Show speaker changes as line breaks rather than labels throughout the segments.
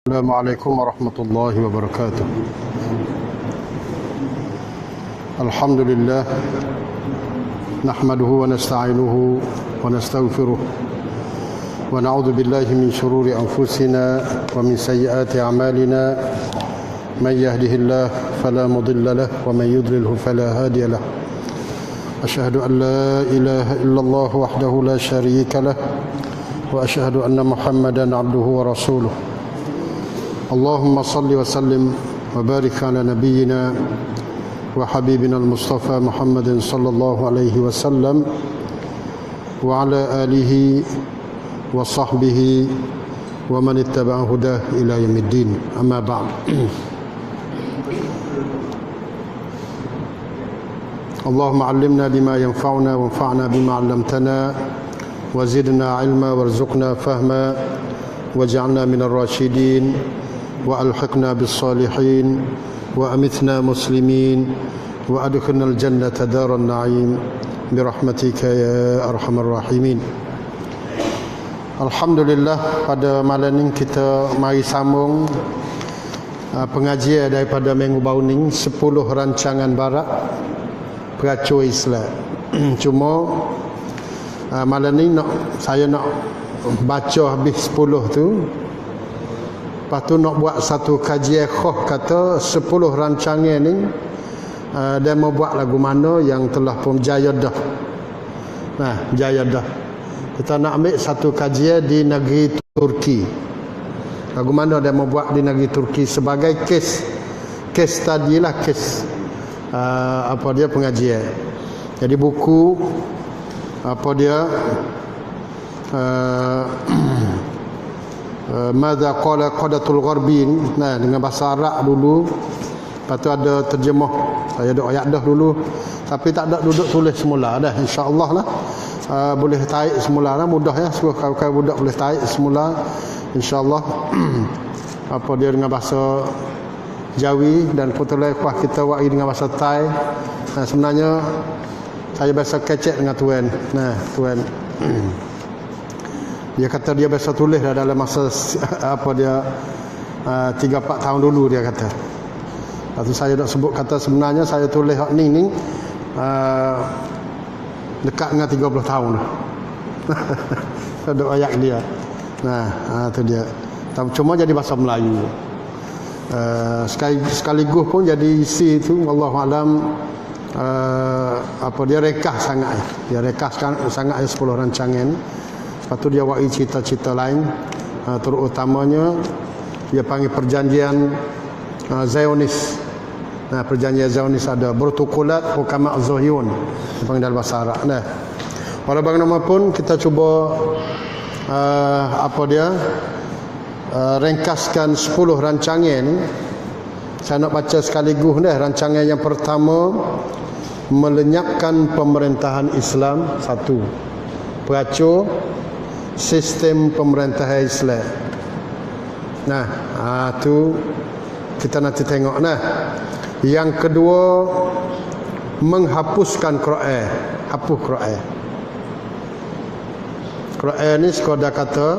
Assalamualaikum warahmatullahi wabarakatuh. Alhamdulillah nahmaduhu wa nasta'inuhu wa nastaghfiruh wa na'udzu billahi min shururi anfusina wa min sayyiati a'malina man yahdihillahu fala mudilla lahu wa man yudlilhu fala hadiya lahu. Asyhadu an la ilaha illallah wahdahu la syarika lah wa asyhadu anna Muhammadan 'abduhu wa rasuluh. Allahumma salli wa sallim wa barik ala nabiyyina wa habibina al-Mustafa Muhammadin sallallahu alaihi wasallam wa ala alihi wa sahbihi wa man ittaba'a hudah ila yaumiddin. Amma ba'd. Allahumma 'allimna bima yanfa'una wanfa'na bima 'allamtana wa zidna 'ilma warzuqna fahma waj'alna minal rasyidin wa alhiqna bis salihin wa amitna muslimin wa adkhilnal jannata daran na'im bi rahmatika ya arhamar rahimin. Alhamdulillah, pada malam ini kita mari sambung pengajian daripada minggu baru ni 10 rancangan barat peracur Islam. Cuma malam ni saya nak baca habis 10 tu. Lepas tu nak buat satu kajian khas, kata 10 rancangan ni dia mau buat lagu mana yang telah pun jaya dah. Nah, jaya dah. Kita nak ambil satu kajian di negeri Turki. Lagu mana dia mau buat di negeri Turki sebagai kes tadi lah, kes apa dia pengajian. Jadi buku apa dia Madza qala qadatul gharbin, nah dengan bahasa Arab dulu. Lepas tu ada terjemah. Saya ada ayat dah dulu, tapi tak ada duduk tulis semula dah. Insya-Allah lah boleh tarik semula lah, mudah ya. Semua kawan-kawan budak boleh tarik semula insya-Allah. Apa dia dengan bahasa Jawi dan putera kuah kita wari dengan bahasa Thai. Nah, sebenarnya saya biasa kecek dengan tuan. Nah, tuan dia kata dia biasa tulis dah dalam masa apa dia 3-4 tahun dulu dia kata. Lepas tu saya nak sebut kata sebenarnya saya tulis hak ni dekat dengan 30 tahun. Ada ayat dia. Nah, tu dia. Cuma jadi bahasa Melayu. Sekaligus pun jadi isi tu wallahu alam apa dia rekah sangat. Dia rekah sangat 10 rancangan. Lepas tu dia wari cerita-cerita lain, terutamanya dia panggil perjanjian Zionis. Nah, perjanjian Zionis ada protokolat hukama Zohyun, dia panggil dalam bahasa Arab. Nah, walau bagaimanapun kita cuba apa dia ringkaskan 10 rancangan. Saya nak baca sekaligus dah. Rancangan yang pertama, melenyapkan pemerintahan Islam. 1. Peracur sistem pemerintahan Islam. Nah, tu kita nanti tengok. Nah, yang kedua, menghapuskan Quran. Hapus Quran. Quran ni sekadar kata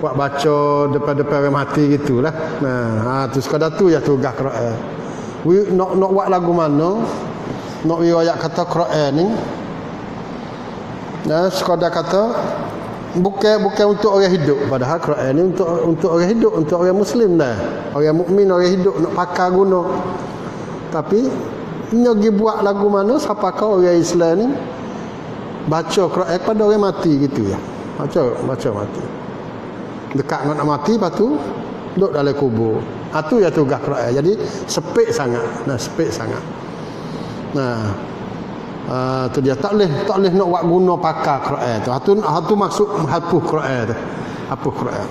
buat baca depan-depan orang mati gitulah. Nah, tu sekadar tu ya tugas Quran. Nak buat lagu mana, nak riwayat kata Quran ni, nah, sekadar kata bukan untuk orang hidup, padahal Quran ni untuk orang hidup, untuk orang muslim dah. Orang mukmin, orang hidup nak pakai guna. Tapi nya pergi buat lagu mana siapa kau orang Islam ni baca Quran pada orang mati gitu ya. Baca mati. Dekat nak mati, lepas tu duduk dalam kubur. Tu ya tugas Quran. Jadi sepik sangat. Nah, sepik sangat. Nah, tu dia tak boleh nak buat guna pakai Quran tu. Hatu maksud hapus Quran tu. Hapus Quran.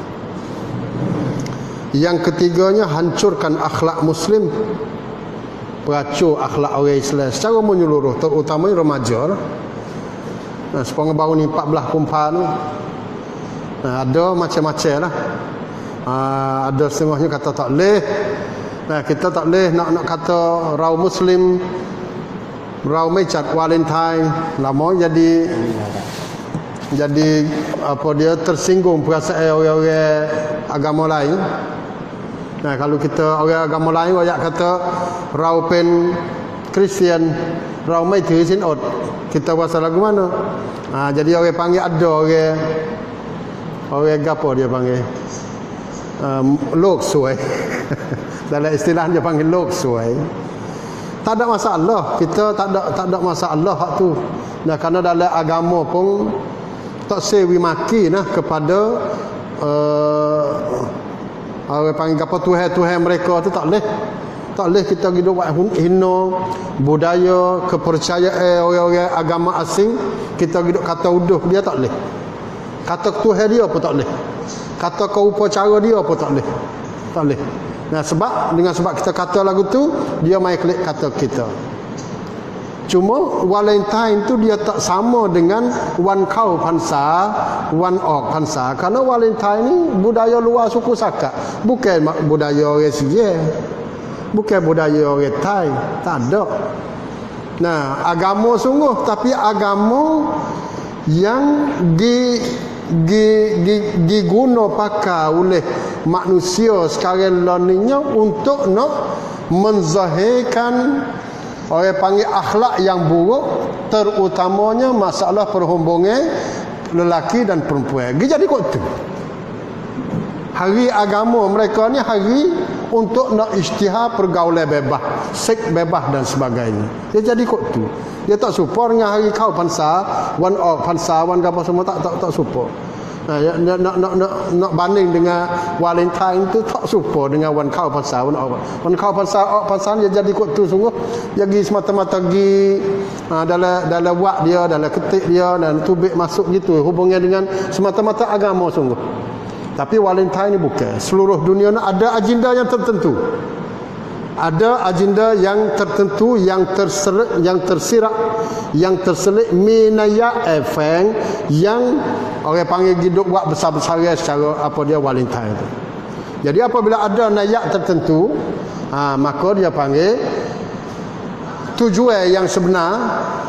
Yang ketiganya, hancurkan akhlak muslim. Peracur akhlak orang Islam secara menyeluruh, terutamanya remaja. Nah, sepuluh baru ni 14 kumpulan ni. Nah, ada macam-macam lah. Ada setengahnya kata tak boleh. Nah, kita tak boleh nak kata raut muslim,เราไม่จัดวาเลนไทน์เราmau jadi Jadi apa dia tersinggung perasaan orang-orang agama lain. Nah, kalau kita orang agama lain royak kata rau pen Kristian, rau mai tu sin ot. Kita bahasa lagu mana? Jadi orang panggil ada orang gapo dia panggil? Lok suai. Dalam istilah dia panggil lok suai. Tak ada masalah. Kita tak ada masalah hak tu. Nah, kerana dalam agama pun tak sewi maki nah kepada orang panggil apa Tuhan mereka tu tak boleh. Tak boleh kita hidup buat hina budaya kepercayaan orang-orang agama asing, kita hidup kata uduh dia tak boleh. Kata Tuhan dia pun tak boleh. Kata kau upacara dia pun tak boleh. Tak boleh. Nah, sebab kita kata lagu tu dia mai klik kata kita. Cuma Valentine tu dia tak sama dengan Wan Kau Pansa, Wan Ok Pansa. Kerana Valentine ni budaya luar suku Sakat, bukan budaya orang Sijil, bukan budaya orang Thai. Tak ada. Nah, agama sungguh, tapi agama yang diguna pakai oleh manusia sekarang laninya untuk nak menzahirkan orang panggil akhlak yang buruk, terutamanya masalah perhubungan lelaki dan perempuan. Dia jadi kot tu. Hari agama mereka ni hari untuk nak isytihar pergaulan bebas, seks bebas dan sebagainya. Dia jadi kot tu. Dia tak support dengan hari kau pansa, wan ok pansa, wan apa semua tak support. Nak banding dengan Valentine tu tak support dengan wan kau pansa, wan ok. Wan kau pansa, ok pansa dia jadi kot tu sungguh. Dia pergi semata-mata pergi dalam wak dia, dalam ketik dia dan tubik masuk gitu, hubungnya dengan semata-mata agama sungguh. Tapi Valentine ni bukan. Seluruh dunia ni ada agenda yang tertentu. Ada agenda yang tertentu yang tersirat, yang terselit minaya efeng yang orang panggil hidup buat besar-besar secara apa dia Valentine tu. Jadi apabila ada nayak tertentu, maka dia panggil tujuan yang sebenar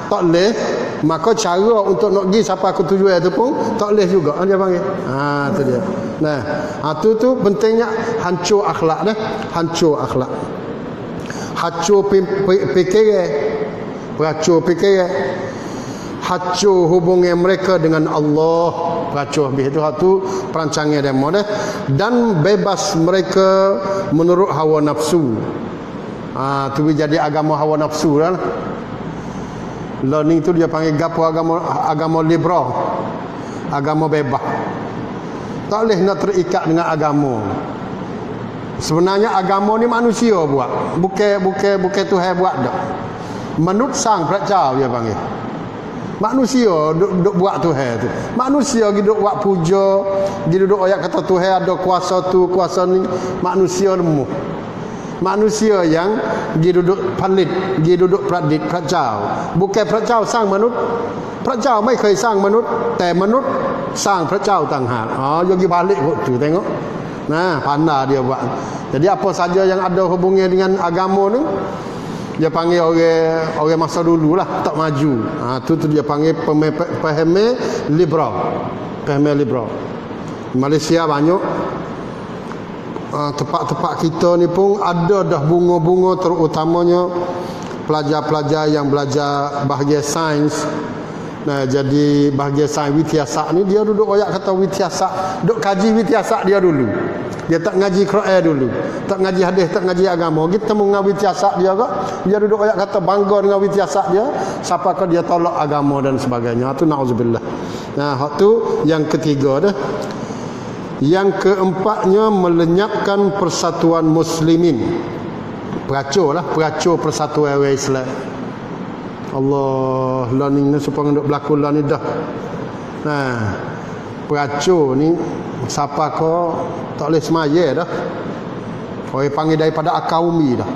tak boleh, maka cara untuk nak pergi sampai ke tujuan itu pun tak boleh juga dia panggil. Tu dia. Nah, tu pentingnya hancur akhlak dah, hancur akhlak. Hancur fikiran, beracur fikiran, hancur hubungan mereka dengan Allah, beracur habis itu perancangan demo dah, dan bebas mereka menurut hawa nafsu. Tu jadi agama hawa nafsu dah. Learning tu dia panggil gapo agama liberal, agama bebas. Tak boleh nak terikat dengan agama. Sebenarnya agama ni manusia buat, bukan Tuhan buat dak. Menurut sang pracau dia panggil. Manusia duk buat Tuhan tu. Manusia duk buat puja, duk ayat kata Tuhan ada kuasa tu, kuasa ni. Manusia lemu. Manusia yang duduk palit, duduk pradit, pracau. Bukan pracau sang manut. Pracau maiเคย sang manut, แต่มนุษย์ sang pracau ต่างหาก yogi balik kot tu tengok. Nah, pandai dia buat. Jadi apa saja yang ada hubungan dengan agama ni, dia panggil orang masa dulu lah, tak maju. Tu dia panggil pemahaman liberal. Pemahaman liberal. Malaysia banyak. Tempat-tempat kita ni pun ada dah bunga-bunga, terutamanya pelajar-pelajar yang belajar bahagian sains. Nah, jadi bahagian sains witiasak ni dia duduk royak kata witiasak, duk kaji witiasak dia dulu. Dia tak ngaji Quran dulu, tak ngaji hadis, tak ngaji agama. Kita mengawi witiasak dia ke, dia duduk royak kata bangga dengan witiasak dia, siapa ke dia tolak agama dan sebagainya. Tu nauzubillah. Nah, hak tu yang ketiga dah. Yang keempatnya melenyapkan persatuan muslimin. Peracur persatuan orang Islam. Allah, learning ni supaya nak berlaku lah ni dah. Peracur ni siapa kau tak boleh semaya dah. Orang panggil daripada akaumi dah.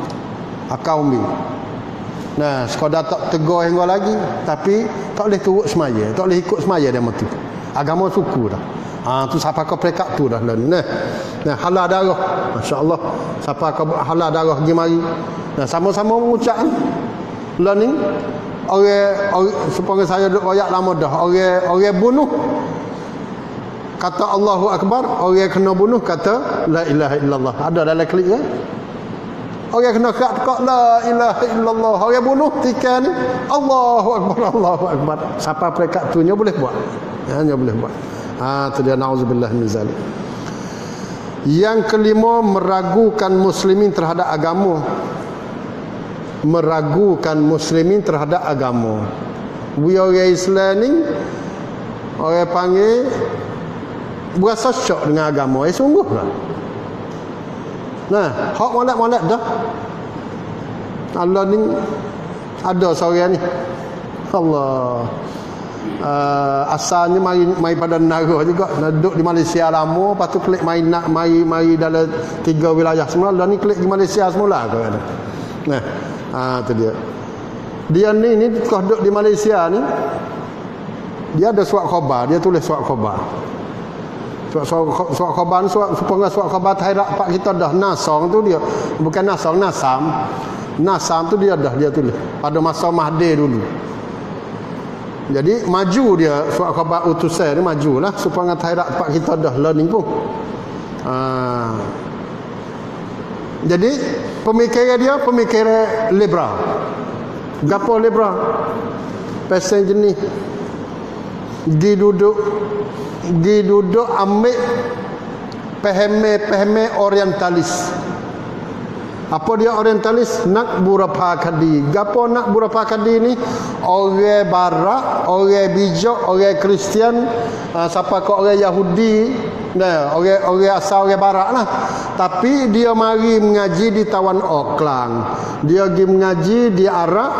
Akaumi. Nah, sekadar tak tegur hingga lagi, tapi tak boleh turut semaya, tak boleh ikut semaya dia mati. Agama suku dah. Tu siapa kau perekat tu dah lah ni. Nah, halal darah. Masya-Allah. Siapa kau halal darah pergi mari. Nah, sama-sama mengucap learning orang supaya saya duk royak lama dah. Orang bunuh kata Allahu Akbar, orang kena bunuh kata la ilaha illallah. Ada dalam klik kan? Orang kena kata la ilaha illallah, orang bunuh tiga ni Allahu Akbar, Allahu Akbar. Siapa perekat tu nya boleh buat. Hanya boleh buat. Tu dia, nauzubillah min zalik. Yang kelima, meragukan muslimin terhadap agama. Meragukan muslimin terhadap agama. We orang Islam ni orang panggil berasa syok dengan agama. Sungguh lah. Nah, hak molek-molek dah. Allah ni ada seorang ni. Allah. Asalnya mai pada negara juga, duduk di Malaysia lama, lepas tu klik mai dalam 3 wilayah semula. Allah ni klik di Malaysia semula ke. Nah, tu dia. Dia ni kalau duduk di Malaysia ni, dia ada surat khabar, dia tulis surat khabar. Surat khabar ni supaya surat khabar Thailand pak kita dah nasang tu dia. Bukan nasang, nasam. Nasam tu dia tulis pada masa Mahdi dulu. Jadi maju dia surat khabar utusan ni majulah supaya Thailand pak kita dah learning pun. Jadi pemikiran dia pemikiran liberal. Gapo liberal? Pasal jenis duduk ambil pahame orientalis. Apa dia orientalis? Nak burapa kadi. Gapo nak burapa kadi ni? Orang barat, orang bijak, orang Kristian, siapa kau orang Yahudi, nah, orang asal orang barat lah. Tapi dia mari mengaji di Tawan Auckland. Dia pergi mengaji di Arab,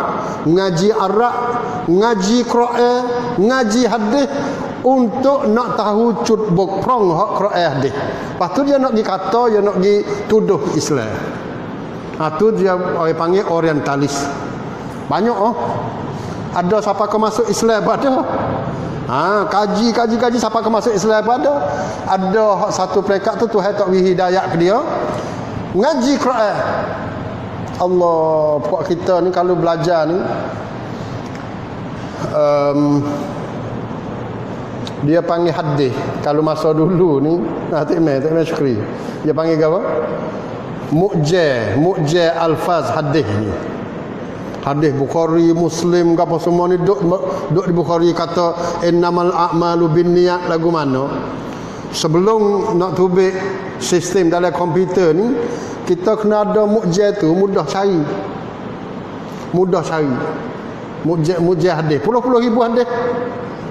mengaji Arab, mengaji Quran, mengaji hadis untuk nak tahu cut bokprong hak Quran hadis. Lepas tu dia nak pergi kata, dia nak pergi tuduh Islam. Tu dia orang panggil orientalis. Banyak ada siapa ke masuk Islam pada. Kaji siapa ke masuk Islam pada. Ada satu perekat tu Tuhan tak beri hidayah ke dia. Ngaji Quran. Allah, puak kita ni kalau belajar ni dia panggil hadis. Kalau masa dulu ni tak main syukri. Dia panggil apa? Mu'jah alfaz hadis ni. Hadis Bukhari, Muslim apa semua ni duk di Bukhari kata innamal a'malu binniyat lagu mana. Sebelum nak tubik sistem dalam komputer ni, kita kena ada mu'jah tu mudah cari. Mu'jah hadis, puluh-puluh ribu hadis.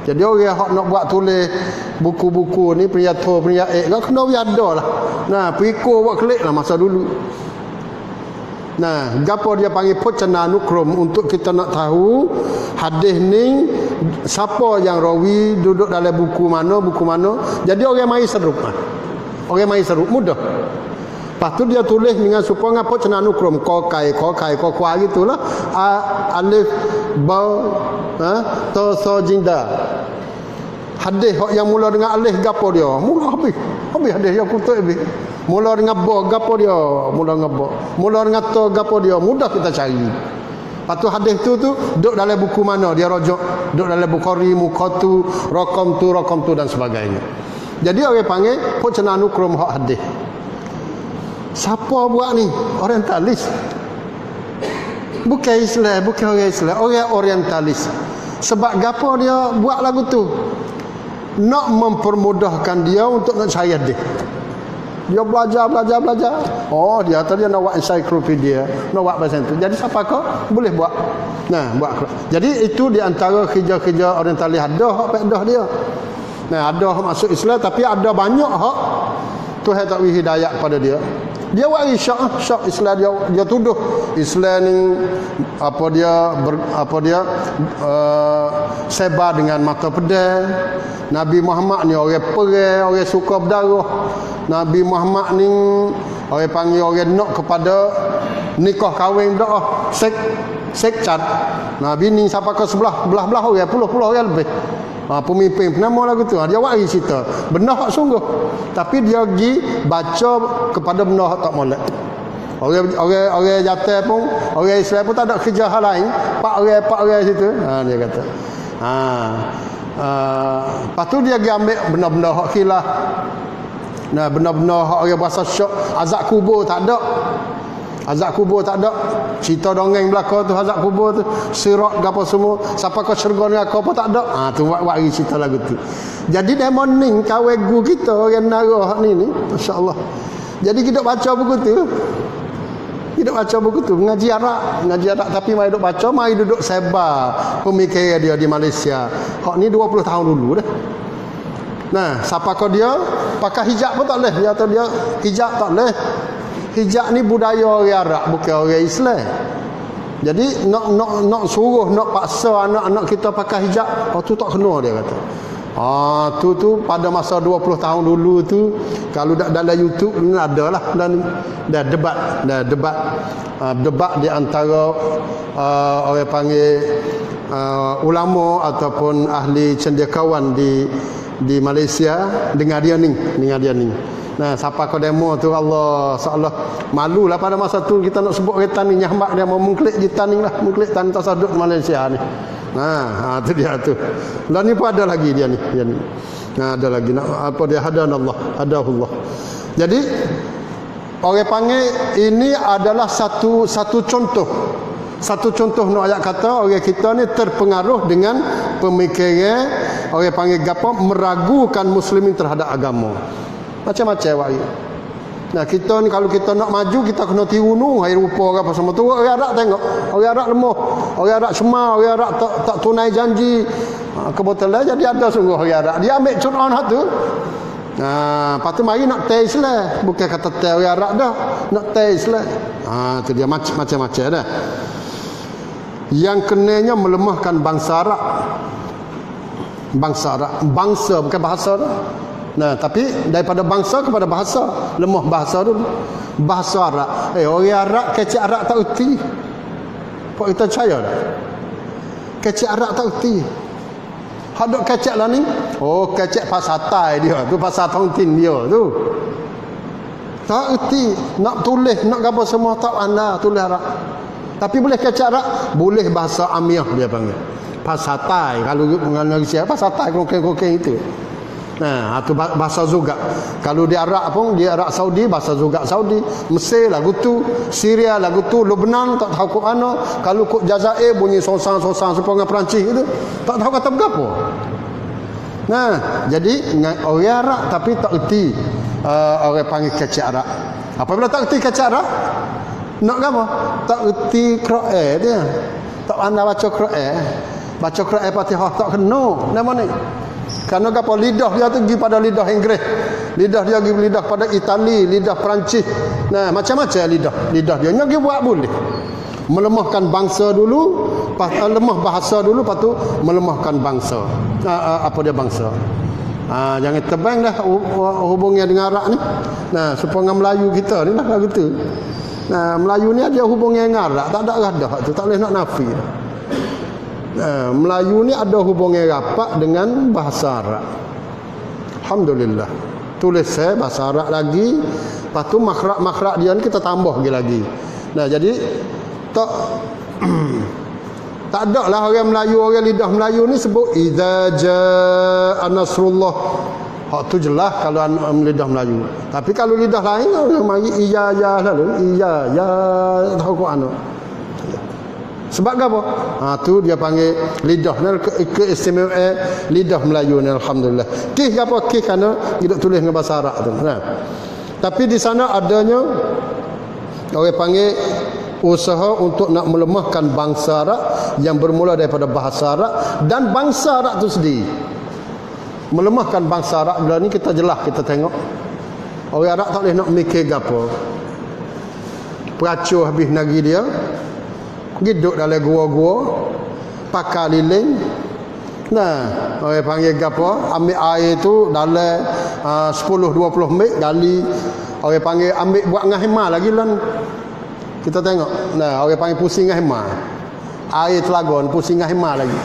Jadi orang yang nak buat tulis buku-buku ni penyato kena ada lah. Nah, piko buat klik lah masa dulu. Nah, gapo dia panggil pocana nukrum untuk kita nak tahu hadis ni siapa yang rawi, duduk dalam buku mana. Jadi orang mai serup. Orang mai serup mudah. Lepas tu dia tulis dengan supaya apa cena nukrum kokai gitulah. Alif ba ta sa jinda. Hadis yang mula dengan alif gapo dia? Mula habis hadis yang kutip habis. Mula dengan ba gapo dia? Mula dengan ba. Mula dengan ta gapo dia? Mudah kita cari. Lepas tu hadis tu duduk dalam buku mana dia rujuk? Duduk dalam Bukhari, Muqatu, rakam tu dan sebagainya. Jadi orang panggil pocana nukrum hak hadis. Siapa buat ni? Orientalis. Bukan Islam, bukan orang Islam, orang orientalis. Sebab gapo dia buat lagu tu? Nak mempermudahkan dia untuk nak cari hadis. Dia belajar. Dia kata dia nak buat ensiklopedia, nak buat bahasa itu. Jadi siapa kau boleh buat. Nah, buat. Jadi itu di antara kerja-kerja orientalis ada hak pedah dia. Nah, ada hak masuk Islam tapi ada banyak hak Tuhan tak beri hidayah kepada dia. Dia wari syak Islam dia tuduh Islam ni sebar dengan mata pedang. Nabi Muhammad ni orang perang, orang suka berdarah. Nabi Muhammad ni orang panggil orang nak kepada nikah kahwin dah sekcat. Nabi ni siapa ke belah orang puluh orang lebih. Pemimpin nama lagu tu dia wari cerita benar hak sungguh, tapi dia pergi baca kepada benar hak tak molek. Orang jatuh pun, orang Islam pun tak ada kerja hal lain. Pak orang situ. Dia kata. Lepas tu dia pergi ambil benda-benda hak khilaf. Nah, benda-benda hak orang berasa syok, azab kubur tak ada. Azab kubur tak ada. Cerita dongeng belaka tu azab kubur tu, sirat gapo semua, siapa ke syurga ni aku apa tak ada. Tu buat hari cerita lagu tu. Jadi dia morning kawan guru kita orang narah ni masya-Allah. Jadi kita baca buku tu. Kita baca buku tu ngaji Arab tapi mari duk baca, mari duduk sebar pemikiran dia di Malaysia. Hak ni 20 tahun dulu dah. Nah, siapa kau dia pakai hijab pun tak boleh. Dia atau dia hijab tak boleh. Hijab ni budaya orang Arab, bukan orang Islam. Jadi nak suruh, nak paksa anak-anak kita pakai hijab, tu tak kena dia kata. Tu pada masa 20 tahun dulu tu, kalau dalam YouTube ni adalah dan debat di antara orang panggil ulama ataupun ahli cendekiawan di Malaysia dengan dia ni. Nah, siapa kau demo tu Allah seolah malulah pada masa tu kita nak sebut kereta ni nyahmak dia mau mengklik jitan ni lah, mengklik tan tasaduk Malaysia ni. Nah, tu dia tu. Dan ni pun ada lagi dia ni. Nah, ada lagi apa dia hadanallah. Jadi orang panggil ini adalah satu contoh. Satu contoh nak ayat kata orang kita ni terpengaruh dengan pemikiran orang panggil gapo meragukan muslimin terhadap agama. Macam-macam wahai. Nah, kita ni kalau kita nak maju kita kena tiru air rupa apa semua tu. Orang Arab tengok, orang Arab lemah, orang Arab semar, orang Arab tak tunai janji. Kebetulan jadi ada sungguh orang Arab. Dia ambil Quran hak tu. Lepas tu mari nak test lah. Bukan kata test orang Arab dah, nak test lah. Tu dia macam-macam dah. Yang kenanya melemahkan bangsa Arab. Bangsa bukan bahasa dah. Nah, tapi daripada bangsa kepada bahasa, lemah bahasa dulu. Bahasa Arab. Orang Arab kecik Arab tak erti. Pak kita percaya dah. Kecik Arab tak erti. Hadok kecik lah ni. Kecik pasatai dia. Tu pasal tongtin dia tu. Tak erti. Nak tulis, nak apa semua tak anda tulis Arab. Tapi boleh kecik Arab, boleh bahasa Amiah dia panggil. Pasatai kalau mengenai siapa pasatai kokeng-kokeng itu. Nah, itu bahasa juga. Kalau di Arab pun, di Arab Saudi, bahasa juga Saudi. Mesir lagu tu, Syria lagu tu, Lebanon tak tahu kok mana. Kalau kok Jazair bunyi sosang-sosang sepanjang Perancis itu, tak tahu kata berapa. Nah, jadi orang Arab tapi tak erti orang panggil kecik Arab. Apabila tak erti kecik Arab, nak apa? Tak erti Quran dia. Tak pandai baca Quran. Baca Quran Fatihah tak kena. Nama ni. Kerana apa lidah dia tu pergi pada lidah Inggeris. Lidah dia pergi lidah pada Itali, lidah Perancis. Nah, macam-macam lidah dia. Dia buat boleh. Melemahkan bangsa dulu, lemah bahasa dulu, lepas tu melemahkan bangsa. Apa dia bangsa? Jangan tebang dah hubungnya dengan Arab ni. Nah, supaya Melayu kita ni lah gitu. Nah, Melayu ni ada hubungnya dengan Arab, tak ada gadah tu, tak boleh nak nafi. Melayu ni ada hubungan rapat dengan bahasa Arab. Alhamdulillah. Tulis saya bahasa Arab lagi. Lepas tu makrak-makrak dia ni kita tambah lagi. Nah, jadi tak tak ada lah orang Melayu, orang lidah Melayu ni sebut idza jaa nasrullah. Hak tu jelas kalau lidah Melayu. Tapi kalau lidah lain orang mari iya ya lalu iya ya tahu kok anu. Sebab apa? Tu dia panggil lidah ni keistimewaan lidah Melayu ni alhamdulillah. Kih apa kih kerana tidak tulis dengan bahasa Arab tu. Nah. Tapi di sana adanya orang panggil usaha untuk nak melemahkan bangsa Arab yang bermula daripada bahasa Arab dan bangsa Arab tu sendiri. Melemahkan bangsa Arab bila ni kita jelas kita tengok. Orang Arab tak boleh nak mikir apa. Peracur habis negeri dia. Duduk dalam gua-gua, pakai lilin. Nah, orang panggil apa? Ambil air tu dalam 10-20 minit gali. Orang panggil ambil buat dengan hemah lagi lah. Kita tengok. Nah, orang panggil pusing dengan hemah. Air telagon pusing dengan hemah lagi.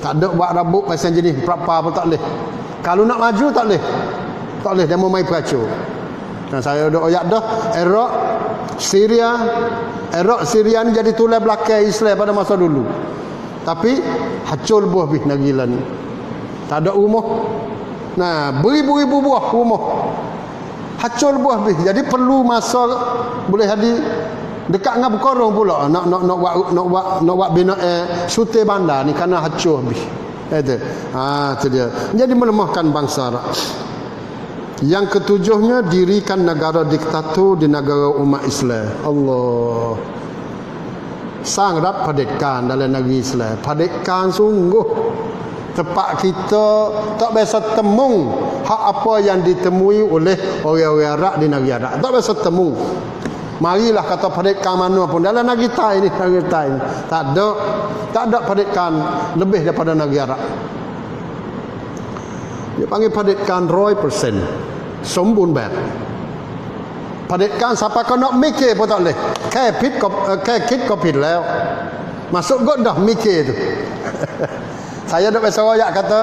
Tak ada buat rabuk pasal jenis berapa pun tak boleh. Kalau nak maju tak boleh. Tak boleh dia mau main peracur. Nah, saya duk ayat dah Iraq Syria, Iraq, Syria ni jadi tulang belakang Islam pada masa dulu. Tapi hancur buah habis negeri lah ni. Tak ada rumah. Nah, beribu-ribu buah rumah. Hancur buah habis. Jadi perlu masa boleh jadi dekat dengan berkorong pula nak buat bina sute bandar ni kerana hancur habis. Itu. Itu dia. Jadi melemahkan bangsa Arab. Yang ketujuhnya, dirikan negara diktator di negara umat Islam. Allah. Sang rat padekan dalam negeri Islam. Padekan sungguh. Tempat kita tak biasa temung hak apa yang ditemui oleh orang-orang Arab di negeri Arab. Tak biasa temung. Marilah kata padekan mana pun dalam negeri Thai ni, negeri Thai ni. Tak ada padekan lebih daripada negeri Arab. Dia panggil padekan 100%. Sembun bad. Padekan siapa kau nak mikir pun tak boleh. Kit kopitแล้ว. Masuk god dah mikir tu. Saya dak biasa royak kata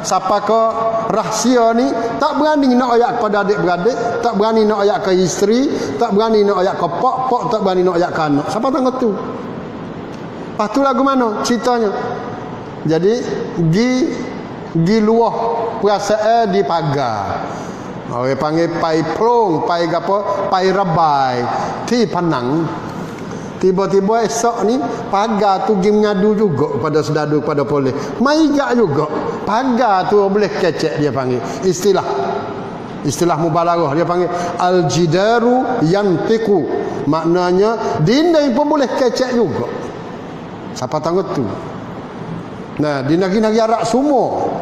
siapa kau rahsia ni tak berani nak royak kepada adik-beradik, tak berani nak royak ke isteri, tak berani nak royak ke pak, tak berani nak royak ke anak. Siapa tengok tu? Lepas tu lagu mana ceritanya? Jadi gi luah perasaan di pagar. Orang panggil pai prong, pai apa? Pai rabai. Ti panang. Tiba-tiba esok ni pagar tu pergi mengadu juga pada sedadu, pada polis. Mai gak juga. Pagar tu boleh kecek dia panggil. Istilah mubalarah dia panggil al-jidaru yantiqu. Maknanya dinding pun boleh kecek juga. Siapa tahu tu? Nah, di negeri-negeri Arab semua.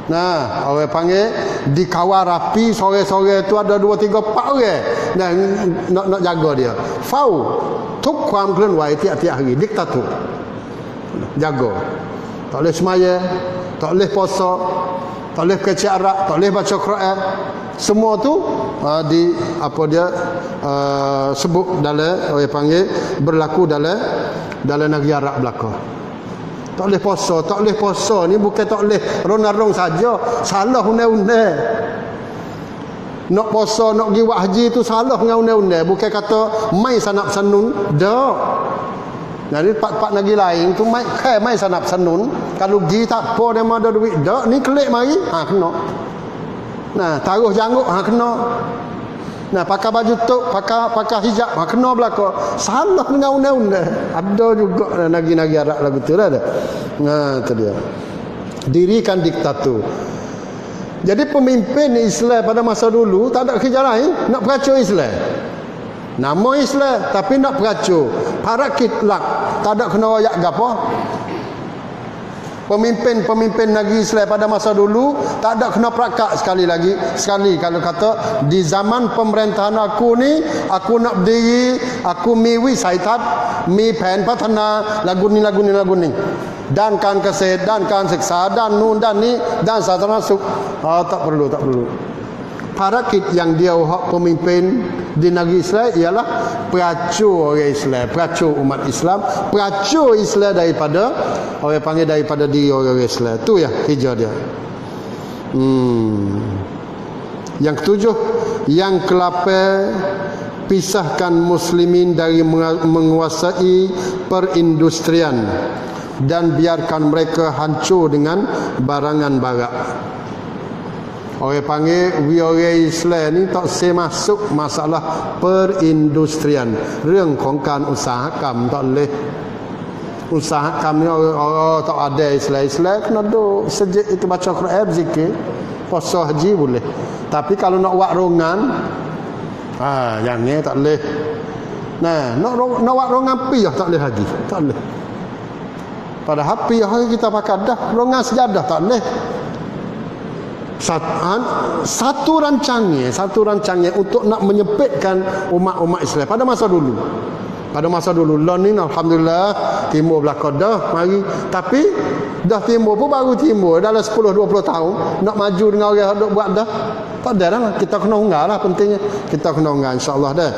Nah, orang panggil di kawal rapi sore-sore tu ada 2 3 4 orang nak jaga dia. Fau ทุกความเคลื่อนไหวtiap-tiap hari diktator. Jaga. Tak boleh semaya, tak boleh puasa, tak boleh kecek Arab, tak boleh baca Quran. Semua tu di apa dia sebut dalam orang panggil berlaku dalam negeri Arab belaka. Tak boleh puasa ni bukan tak boleh ronarong saja, salah undang-undang. Nak puasa, nak pergi buat haji tu salah dengan undang-undang, bukan kata mai sanap sanun dak. Jadi part-part negeri lain tu mai sanap sanun, kalau pergi tak apa dia ada duit dak, ni kelik mari kena. Nah, taruh janggut kena. Nah, pakai baju tok, pakai hijab kena belaka. Salah dengan undang-undang. Ada juga negeri-negeri Arab lagu tu dah ada. Nah, tu dia. Dirikan diktator. Jadi pemimpin Islam pada masa dulu tak ada kerja lain, nak peracur Islam. Nama Islam tapi nak peracur. Parakit lak, tak ada kena royak gapo. Pemimpin negeri Islam pada masa dulu tak ada kena perakak sekali kalau kata di zaman pemerintahan aku ni aku nak berdiri, aku mi wisaitat, mi pen patana lagu ni dan kan kesehatan, dan kan siksa, dan nun dan ni, dan sasaran masuk. Tak perlu. Parakit yang dia hak pemimpin di negeri Islam ialah peracur orang Islam, peracur umat Islam, peracur Islam daripada orang panggil daripada diri orang Islam. Tu ya hijau dia. Yang ketujuh, yang ke-8, pisahkan muslimin dari menguasai perindustrian dan biarkan mereka hancur dengan barangan barat. Orang panggil orang Islam ni tak masuk masalah perindustrian. เรื่องของการอุตสาหกรรม tak boleh. Usahakan ni orang tak ada Islam kena duk sejak itu baca Quran, zikir, puasa, haji boleh. Tapi kalau nak buat rongan, yang ni tak boleh. Nah, nak buat rongan piyah tak boleh lagi. Tak boleh. Padahal piyah kita pakai dah, rongan sejadah tak boleh. Satu rancangnya untuk nak menyempitkan umat-umat Islam pada masa dulu. Pada masa dulu ni alhamdulillah timur belaka dah mari, tapi dah timur pun baru timur dalam 10-20 tahun nak maju dengan orang duk buat dah. Tak ada lah, kita kena unggal lah, pentingnya kita kena unggal insya-Allah dah.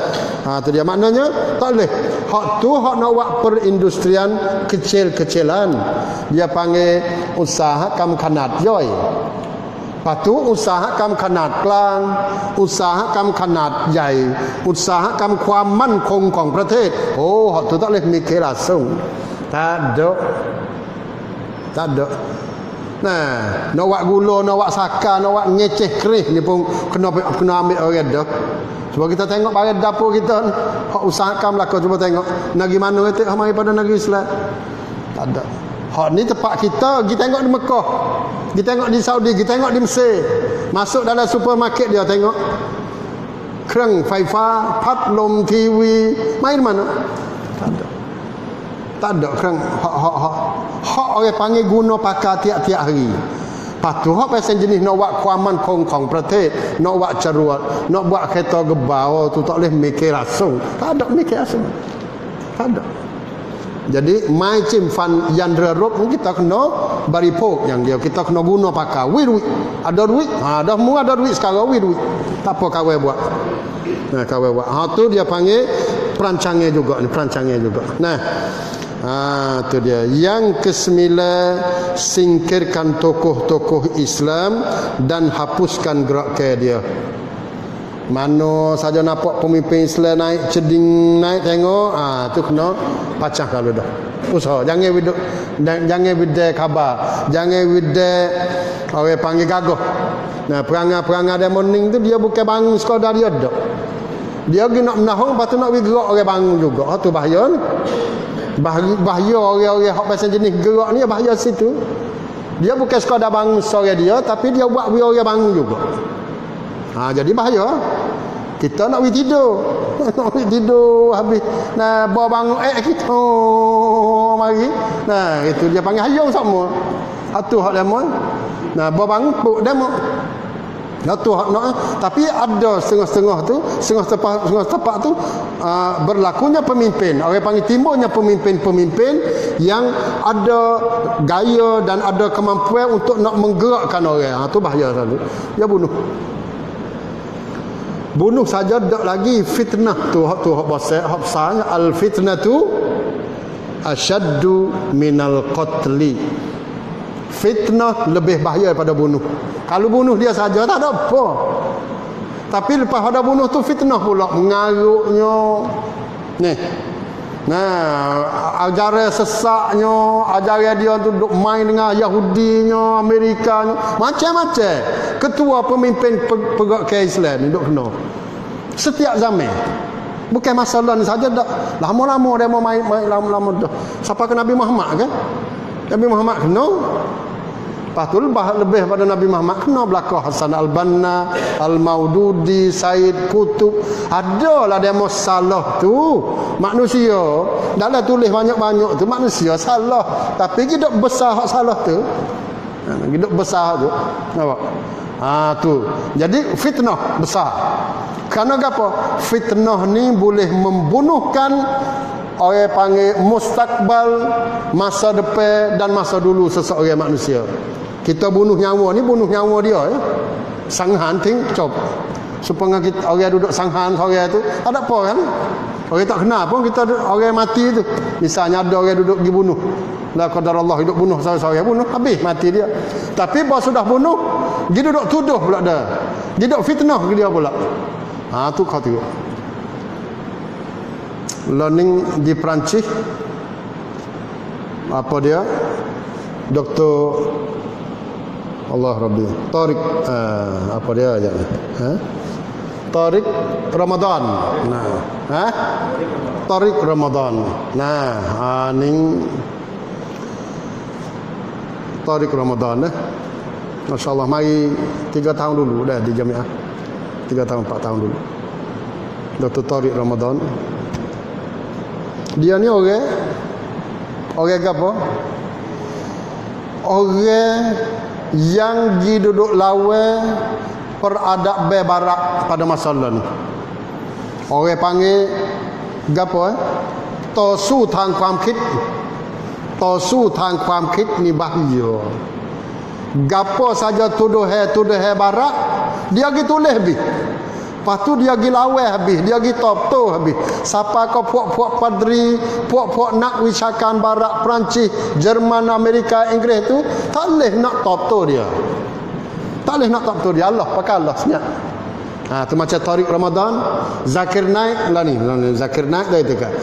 Tu dia maknanya tak boleh. Hak tu hak nak buat perindustrian kecil-kecilan. Dia panggil usaha kam kanat joy. Lepas tuอุตสาหกรรมขนาดกลางอุตสาหกรรมขนาดใหญ่อุตสาหกรรมความมั่นคงของประเทศhak tu tak boleh mikir langsung tak ada nah nak buat gula nak buat saka nak buat ngeceh keris ni pun kena ambil orang dah cuba kita tengok barang dapur kita ni hak usahakan belaka cuba tengok negeri mana kata mari pada negeri Islam tak ada hak ni tempat kita pergi tengok di Mekah pergi tengok di Saudi pergi tengok di Mesir masuk dalam supermarket dia tengok kerang faifa pat lom TV main mana tak ada kerang hak orang panggil guna pakai tiap-tiap hari. Lepas tu hak pasal jenis nak buat kuaman kongประเทศ nak buat caruat, nak buat kereta gebau tu tak boleh mikir langsung. Tak ada mikir langsung. Tak ada. Jadi mai cim fan yang rerup kita kena baripok yang dia kita kena guna pakai duit. Ada duit? Dah mula ada duit sekarang duit. Tak apa kawan buat. Nah, kawan buat. Tu dia panggil perancangnya juga ni, perancangnya juga. Nah, itu dia. Yang kesembilan, singkirkan tokoh-tokoh Islam dan hapuskan gerak ke dia. Mana saja nampak pemimpin Islam naik ceding naik tengok, tu kena pacah kalau dah. Usaha jangan widuk jangan widai khabar, jangan widai orang panggil gagah. Nah, perangai-perangai dia morning tu dia bukan bangun sekadar dia dak. Dia pergi nak menahung lepas tu nak pergi gerak orang bangun juga. Tu bahaya ni. Bahaya orang-orang hak pasal jenis gerak ni bahaya situ. Dia bukan sekadar bangun sore dia tapi dia buat orang bangun juga. Jadi bahaya. Kita nak pergi tidur. Nak pergi tidur habis nah bawa bangun kita mari. Nah itu dia panggil hayung sama. Atu hak demo. Nah bawa bangun puk demo. Itu hak nak tapi ada setengah-setengah tu setengah tepat tu berlakunya pemimpin orang panggil timbulnya pemimpin-pemimpin yang ada gaya dan ada kemampuan untuk nak menggerakkan orang. Tu bahaya selalu. Dia bunuh saja tak lagi fitnah tu hak besarnya al fitnatu asyaddu minal qatli. Fitnah lebih bahaya daripada bunuh. Kalau bunuh dia saja tak ada apa. Tapi lepas pada bunuh tu fitnah pula mengaruknya. Ni. Nah, ajaran sesaknya, ajaran dia tu duk main dengan Yahudinya, Amerikanya, macam-macam. Ketua pemimpin pegawai ke Islam ni duk kena. Setiap zaman. Bukan masalah ni saja dak. Lama-lama dia mau main lama-lama dah. Siapa ke Nabi Muhammad kan? Nabi Muhammad kena. Lepas tu lebih pada Nabi Muhammad kena belakang Hasan Al-Banna, Al-Maududi, Said Qutub. Adalah demo salah tu. Manusia dalam tulis banyak-banyak tu manusia salah. Tapi hidup besar hak salah tu. Hidup besar tu. Nampak? Tu. Jadi fitnah besar. Kerana apa? Fitnah ni boleh membunuhkan orang panggil mustakbal, masa depan dan masa dulu seseorang manusia. Kita bunuh nyawa ni, bunuh nyawa dia ya. Sanghan ting cop. Supaya kita orang duduk sanghan orang tu, tak ada apa kan? Orang tak kenal pun kita orang mati tu. Misalnya ada orang duduk pergi bunuh. La qadarullah hidup bunuh seorang bunuh habis mati dia. Tapi bahawa sudah bunuh, dia duduk tuduh pula dah. Dia duduk fitnah ke dia pula. Tu kau tengok. Learning di Perancis apa dia Dr. Allah Rabbi Tariq apa dia aja Tariq Ramadan Tariq Ramadan ning Tariq Ramadan Masya-Allah mari 3 tahun dulu dah di Jamiah 3 tahun 4 tahun dulu Dr. Tariq Ramadan. Dia ni orang apa? Orang yang pergi duduk lawan peradaban barat pada masa lalu. Orang panggil gapoต่อสู้ทางความคิดต่อสู้ทางความคิดni bahaya. Gapo saja tuduh barat dia pergi tulis habis. Lepas tu dia pergi lawan habis, dia pergi top habis. Siapa kau puak-puak padri, puak-puak nak wisakan barat, Perancis, Jerman, Amerika, Inggeris tu tak boleh nak top dia. Tak boleh nak tak betul dia Allah, pakai Allah senyap. Tu macam tarik Ramadan, Zakir naik lah ni, Zakir naik dah itu kan.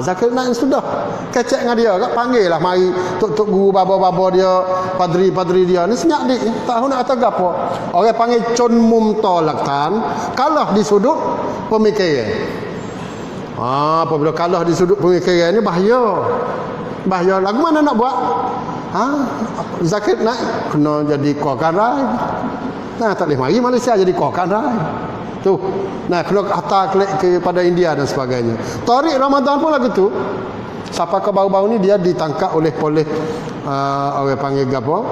Zakir naik sudah. Kecek dengan dia, kat panggil lah mari tok-tok guru baba-baba dia, padri-padri dia ni senyap dik. Tak tahu nak kata gapo. Orang panggil con mumtalaqtan, kalah di sudut pemikiran. Apabila kalah di sudut pemikiran ni bahaya. Bahaya. Lagu mana nak buat? Zakir naik kena jadi kuakan rai. Tak boleh mari Malaysia jadi kuakan rai. Tu. Kena hantar klik kepada India dan sebagainya. Tarik Ramadan pun lagu tu. Sampai ke baru-baru ni dia ditangkap oleh orang panggil gapo?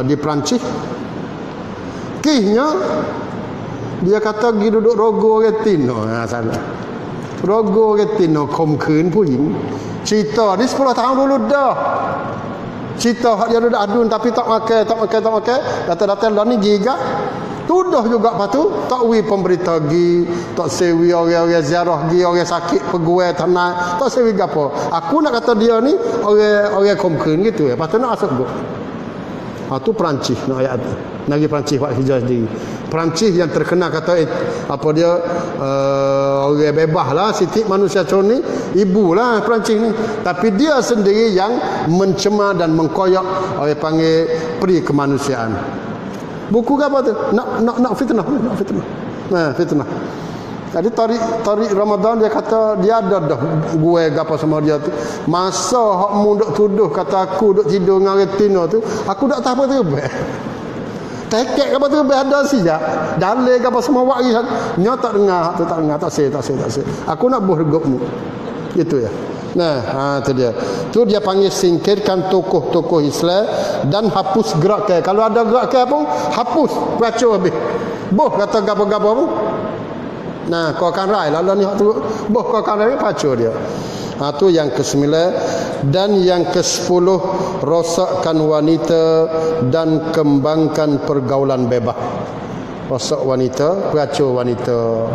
Di Perancis. Kihnya dia kata pergi duduk rogo retino. Salah. Rogo retino khom khunผู้หญิง. Cerita ni 10 tahun dulu dah. Cerita hak dia duduk adun tapi tak makan. Datang-datang dah ni gigak. Tuduh juga lepas tu tak wi pemberita gi, tak sewi orang-orang ziarah gi, orang sakit peguai tanah, tak sewi gapo. Aku nak kata dia ni orang komken gitu ya. Lepas tu nak asap gua. Tu Perancis nak ayat tu. Negeri Perancis buat hijrah sendiri. Perancis yang terkenal kata apa dia orang bebas lah, sitik manusia macam ni, ibu lah Perancis ni. Tapi dia sendiri yang mencemar dan mengkoyak orang panggil peri kemanusiaan. Buku ke apa tu? Nak fitnah. Fitnah. Jadi tarik Ramadan dia kata dia ada dah gue gapo sama dia tu. Masa hak mu duk tuduh kata aku duk tidur dengan retina tu, aku dak tahu apa tu. Tekek apa tu ada sejak. Dalil apa semua wari nya tak dengar, tak say. Aku nak buh regupmu. Gitu ya. Tu dia. Tu dia panggil singkirkan tokoh-tokoh Islam dan hapus gerakan. Kalau ada gerakan pun hapus, peracur habis. Boh kata gapo-gapo pun. Kau akan rai lah ni tu. Boh kau akan rai peracur dia. Tu yang ke-9 dan yang ke-10 rosakkan wanita dan kembangkan pergaulan bebas. Rosak wanita, peracur wanita.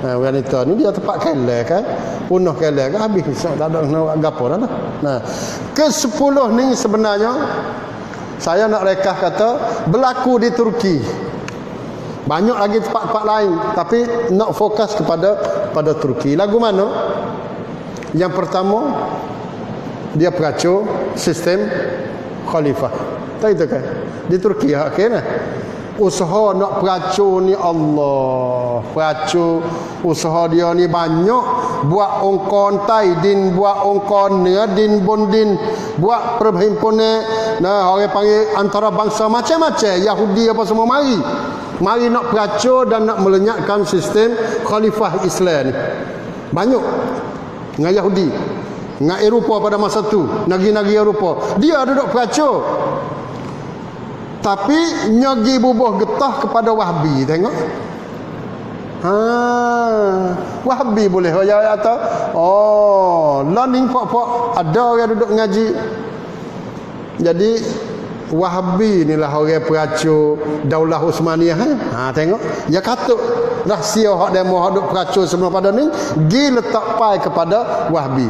Wanita ni dia tempat kelek kan, punah kelek kan, habis tak ada nak gapo dah. Ke-10 ni sebenarnya saya nak rekah kata berlaku di Turki. Banyak lagi tempat-tempat lain tapi nak fokus pada Turki. Lagu mana? Yang pertama dia peracur sistem khalifah. Tak itu kan? Di Turki akhirnya usaha nak peracur ni Allah. Peracur usaha dia ni banyak. Buat ongkon tai din, buat ongkon din bondin, buat perhimpunan orang panggil antara bangsa macam-macam, Yahudi apa semua mari nak peracur dan nak melenyapkan sistem khalifah Islam ni. Banyak dengan Yahudi, dengan Eropah pada masa tu, negeri-negeri Eropah dia duduk peracur. Tapi nyagi bubuh getah kepada Wahbi. Tengok. Wahbi boleh ya atau learning pok ada orang duduk ngaji. Jadi Wahbi inilah orang peracur Daulah Uthmaniyah. Tengok. Ya katuk rahsia hak demo hak duk peracur sebelum pada ni gi letak pai kepada Wahbi.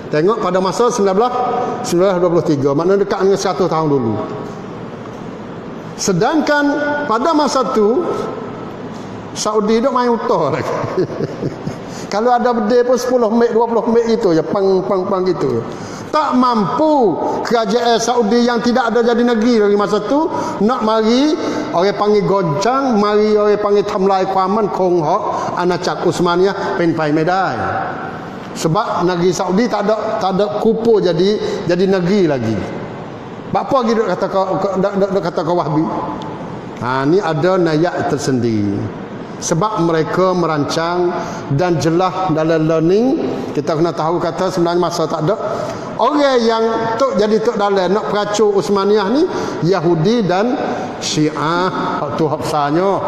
Tengok pada masa 1923, maknanya dekat dengan 100 tahun dulu. Sedangkan pada masa tu Saudi duk main utah lagi. Kalau ada bedil pun 10 mek 20 mek itu ya pang gitu. Tak mampu kerajaan Saudi yang tidak ada jadi negeri dari masa tu nak mari orang panggil goncang, mari orang panggil tamlai kuaman kong hok anacak Uthmaniyah penpai medai. Sebab negeri Saudi tak ada kupu jadi negeri lagi. Bapa gitu kata kau Wahbi. Ni ada nayak tersendiri. Sebab mereka merancang dan jelas dalam learning, kita kena tahu kata sebenarnya masa tak ada. Orang yang jadi tok dalam nak peracur Uthmaniyah ni Yahudi dan Syiah tu hafsanya.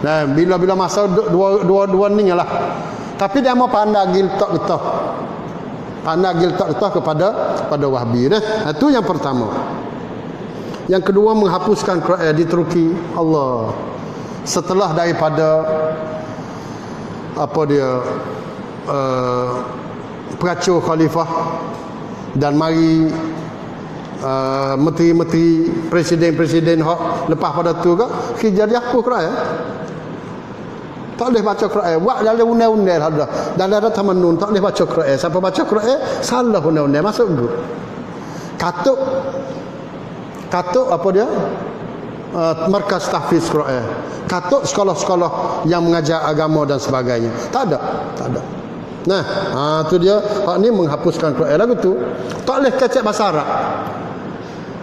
Dan bila masa dua ni lah. Tapi dia mau pandai giltak getah. Pandai giltak getah kepada Wahbi dah. Itu yang pertama. Yang kedua menghapuskan Quran di Turki. Allah. Setelah daripada peracur khalifah dan mari menteri-menteri presiden hak lepas pada tu ke kerja dia apa Quran tak boleh baca Quran buat dalam undang-undang ada dalam tamanun tak boleh baca Quran siapa baca Quran salah undang-undang masuk dulu katuk apa dia markas tahfiz Quran katuk sekolah-sekolah yang mengajar agama dan sebagainya tak ada nah tu dia hak ni menghapuskan Quran lagu tu tak boleh kecek bahasa Arab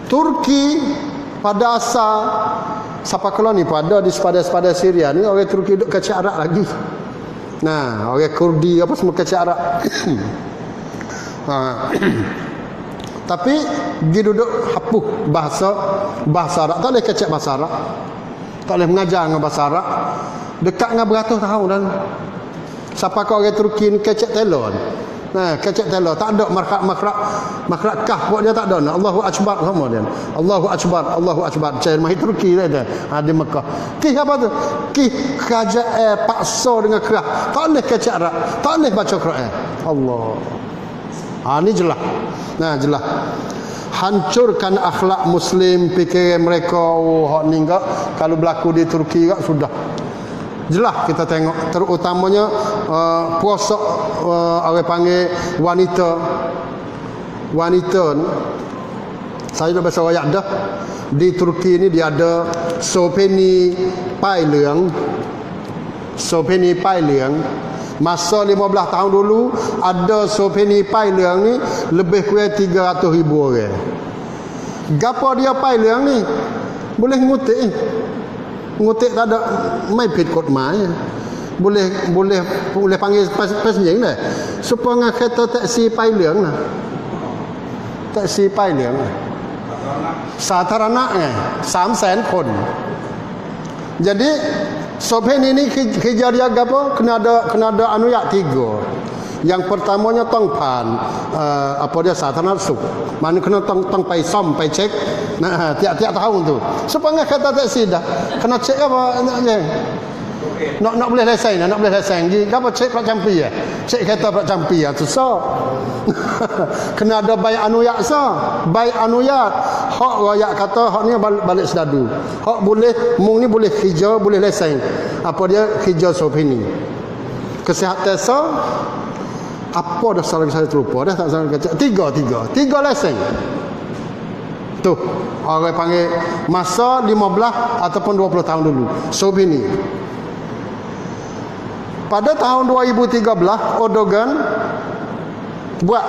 Turki pada asal siapa koloni pada di sepadan Syria ni orang Turki duduk kecek Arab lagi. Nah, orang Kurdi apa semua kecek Arab. Tapi dia duduk hapuh bahasa Arab. Tak boleh kecek bahasa Arab. Tak boleh mengajar dengan bahasa Arab. Dekat dengan beratus tahun dan siapa kau orang Turki ni kecek telon. Nah, kecek telur tak ada makrak kah buat dia tak ada. Allahu akbar sama dia. Allahu akbar. Cai mahir Turki dia ada. Di Mekah. Ki apa tu? Ki kerajaan paksa dengan kerah. Tak boleh kecek Arab. Tak boleh baca Quran. Allah. Ni jelas. Nah, jelas. Hancurkan akhlak muslim, fikiran mereka hak ni enggak kalau berlaku di Turki enggak sudah. Jelas kita tengok terutamanya puasa orang panggil wanita ni saya dah baca ayat dah di Turki ni dia ada sopeni pai leung masa 15 tahun dulu ada sopeni pai leung ni lebih kurang 300,000 orang gapo dia pai leung ni boleh ngutik tak ada mai pit kotmai boleh panggil pasien dah supaya kereta taksi pai leung lah taksi pai leung satarana 300,000 คน jadi sopen ini kerja dia apa kena ada anuyak 3 yang pertamanya tongpan apa dia satarana sup mana kena tong pai som pai cek nah tiap-tiap tahun tu supaya kata taksi dah kena cek apa nak boleh lesen ji apa cek plat campi cek kereta plat campi susah kena ada bai anuyak hak rakyat kata hak ni balik sedadu hak boleh mung ni boleh kerja boleh lesen apa dia kerja sopini kesihatan apa dah salah saya terlupa dah tak salah kata tiga lesen tu orang panggil masa 15 ataupun 20 tahun dulu sopini pada tahun 2013 Erdogan buat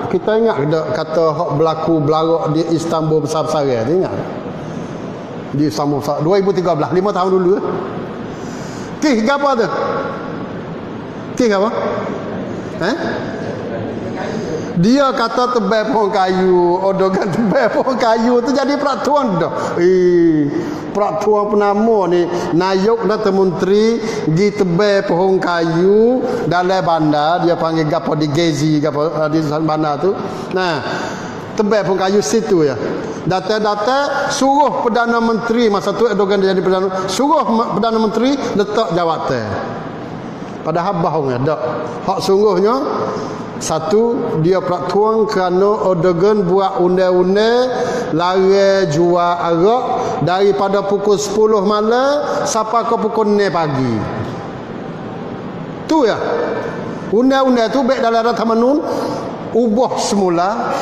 kita ingat kata hak berlaku belarak di Istanbul besar-besaran tu ingat di Istanbul 2013 5 tahun dulu kih apa tu kih apa dia kata tebal pohon kayu Erdogan tebal pohon kayu tu jadi peraturan dah peraturan penama ni nayuk dah menteri di tebal pohon kayu dalam bandar dia panggil gapo di Gezi gapo di bandar tu nah tebal pohon kayu situ ya data-data suruh Perdana Menteri masa tu Erdogan jadi Perdana suruh Perdana Menteri letak jawatan padahal bahongnya tak hak sungguhnya satu dia peraturan kerana Erdogan buat undang-undang larang jual arak daripada pukul 10 malam sampai ke pukul 6 pagi tu ya undang-undang tu baik dalam Ratamanun ubah semula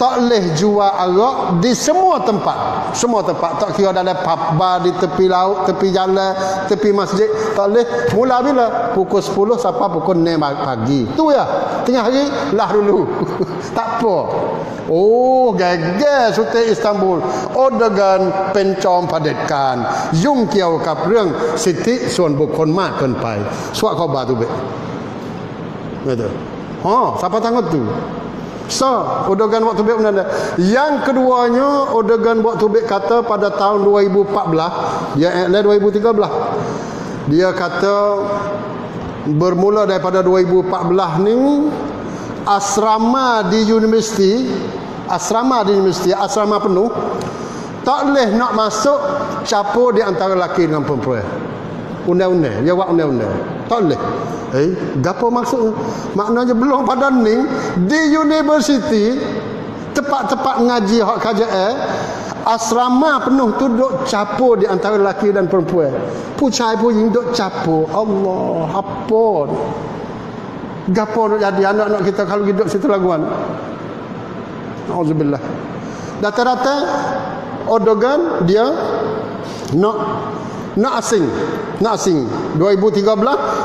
tak boleh jual arak di semua tempat tak kira dalam pub bar di tepi laut tepi jalan tepi masjid tak boleh mula bila pukul 10 sampai pukul 6 pagi tu ya tengah hari lah dulu tak apa gagal sultan Istanbul Erdogan pencom padatkan yung เกี่ยวกับเรื่องสิทธิส่วนบุคคลมากเกินไปสวะ khabar tu baik betul siapa tanggung tu Erdogan buat tubik benda. Yang keduanya Erdogan buat tubik kata pada tahun 2014 dia iklan 2013 dia kata bermula daripada 2014 ni asrama di universiti asrama penuh tak boleh nak masuk campur di antara lelaki dengan perempuan undang-undang dia buat undang-undang tak boleh gapo maksud maknanya belum pada ni di universiti tepi tempat-tempat ngaji hak KJL, asrama penuh tu duk capur di antara lelaki dan perempuan. Pucai pun duk capur. Allah, apa ni? Gapo nak jadi anak-anak kita kalau hidup situ laguan. Auzubillah. Rata-rata Erdogan dia nak asing. 2013,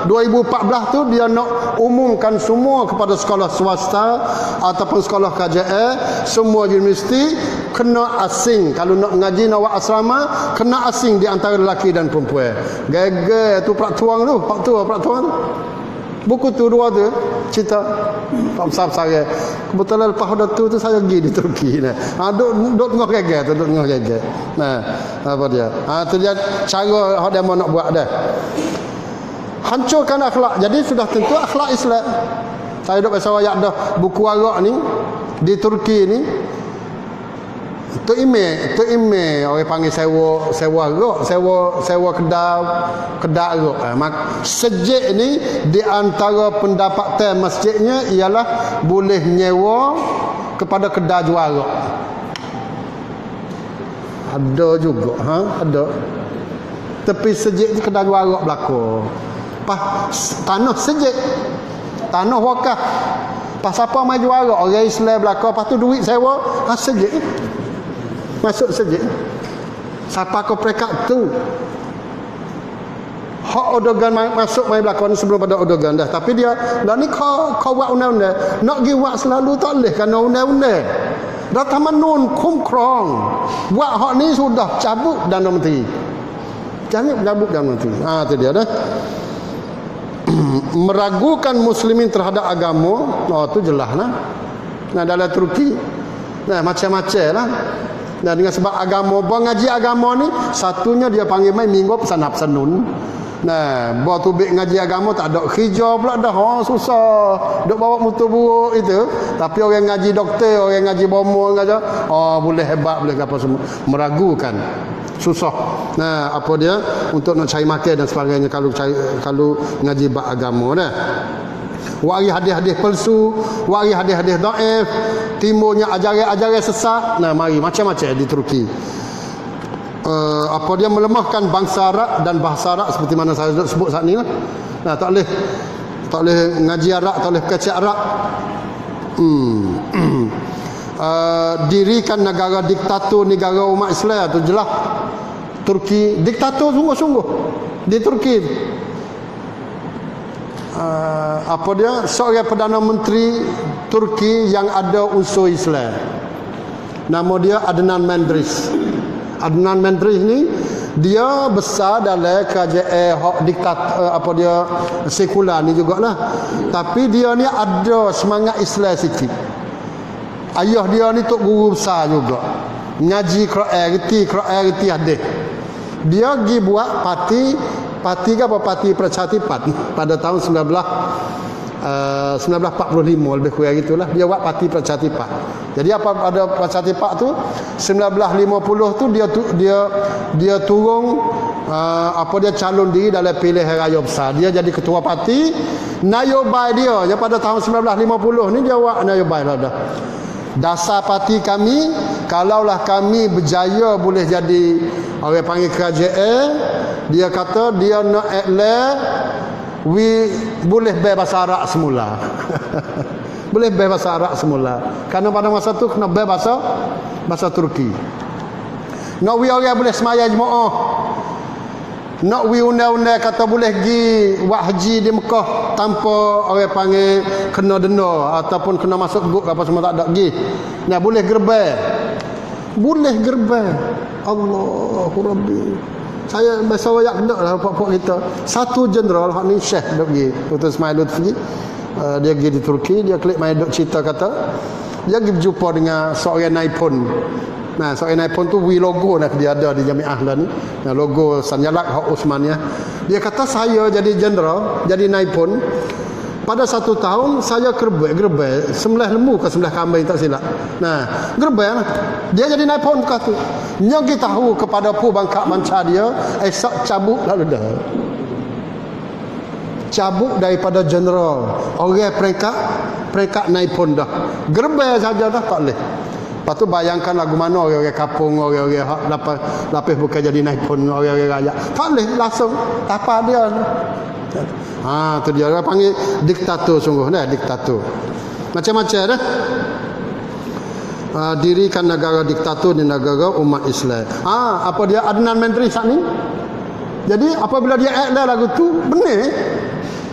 2014 tu dia nak umumkan semua kepada sekolah swasta ataupun sekolah KJL, semua universiti kena asing. Kalau nak mengaji nak buat asrama, kena asing di antara lelaki dan perempuan. Geger tu peraturan tu, peraturan tu. Buku tu dua tu cerita tak besar-besar. Kebetulan lepas dah tu saya pergi di Turki nah. Duk tengah geger tu, duk tengah geger. Nah, apa dia? Tu dia cara hak dia mau nak buat dah. Hancurkan akhlak. Jadi sudah tentu akhlak Islam. Saya duk biasa ayat dah buku arak ni di Turki ni. Tu email orang panggil sewa arak, sewa kedai arak. Sejik ni di antara pendapatan masjidnya ialah boleh nyewa kepada kedai jual arak. Ada juga, ada. Tepi sejik tu kedai jual arak belaka. Pas tanah sejik. Tanah wakaf. Pas siapa mai jual arak, orang Islam belaka, pas tu duit sewa, sejik. Masuk sejik. Siapa kau perekat tu? Hak Erdogan masuk main belakang ni sebelum pada Erdogan dah. Tapi dia dah ni kau buat undang-undang. Nak pergi buat selalu tak boleh kerana undang-undang. Dah tamanun kumkrong. Buat hak ni sudah cabut Perdana Menteri. Cabut Perdana Menteri. Tu dia dah. Meragukan muslimin terhadap agama. Tu jelas lah. Nah dalam Turki. Nah macam-macam lah. Dan dengan sebab agama, ngaji agama ni satunya dia panggil main minggu pesan nun. Nah, bawa tubik ngaji agama tak ada hijau pula dah. Susah. Duk bawa motor buruk itu. Tapi orang ngaji doktor, orang ngaji bomo ngaji, boleh hebat, boleh apa semua. Meragukan. Susah. Nah, apa dia untuk nak cari makan dan sebagainya kalau ngaji bab agama dah. Wari hadis-hadis palsu, wari hadis-hadis dhaif, timbulnya ajaran-ajaran sesat. Nah, mari macam-macam di Turki. Apa dia melemahkan bangsa Arab dan bahasa Arab seperti mana saya sebut saat ni lah. Nah, tak boleh ngaji Arab, tak boleh kecek Arab. Dirikan negara diktator, negara umat Islam tu jelas. Turki diktator sungguh-sungguh di Turki. Apa dia seorang Perdana Menteri Turki yang ada unsur Islam. Nama dia Adnan Menderes. Adnan Menderes ni dia besar dalam kerajaan hak diktator apa dia sekular ni jugalah. Tapi dia ni ada semangat Islam sikit. Ayah dia ni tok guru besar juga. Ngaji Quran, reti hadis. Dia pergi buat parti Percatipat pada tahun 1945 lebih kurang gitulah. Dia buat parti Percatipat. Jadi apa ada Percatipat tu 1950 tu dia turun dia calon diri dalam pilihan raya besar. Dia jadi ketua parti. Nayobai dia pada tahun 1950 ni dia buat nayobai lah dah. Dasar parti kami, kalaulah kami berjaya boleh jadi orang panggil kerajaan, dia kata dia nak boleh bahasa Arab semula. Boleh bahasa Arab semula. Kerana pada masa tu kena bahasa Turki. Nak orang boleh semaya jemaah. Nak undang-undang kata boleh pergi buat haji di Mekah tanpa orang panggil kena denda ataupun kena masuk guk apa semua tak ada pergi. Nah boleh gerbang. Boleh gerbang. Allahu Rabbi. Saya biasa wayak kena lah pokok kita. Satu jeneral hak ni Syekh dak pergi. Dr. Ismail Lutfi. Dia pergi di Turki, dia klik main dok cerita kata dia pergi berjumpa dengan seorang naipun. Nah, seorang naipun tu logo nak dia ada di Jamiah lah ni. Nah, logo Sanjalak hak Osmaniyah. Dia kata saya jadi jeneral, jadi naipun. Pada satu tahun saya gerbek sembelih lembu ke sembelih kambing tak silap. Nah, gerbek lah. Dia jadi naipun kata tu. Nyagi tahu kepada pu bangkak manca dia, esok cabut lalu dah. Cabut daripada jeneral. Orang peringkat naipun dah. Gerbek saja dah tak boleh. Lepas tu bayangkan lagu mana orang-orang kapung, orang-orang lapis bukan jadi naik pun, orang-orang rakyat. Tak boleh langsung apa dia. Tu dia orang panggil diktator sungguh dah, diktator. Macam-macam dah. Dirikan negara diktator di negara umat Islam. Apa dia Adnan Menteri saat ni? Jadi apabila dia act lagu tu benar,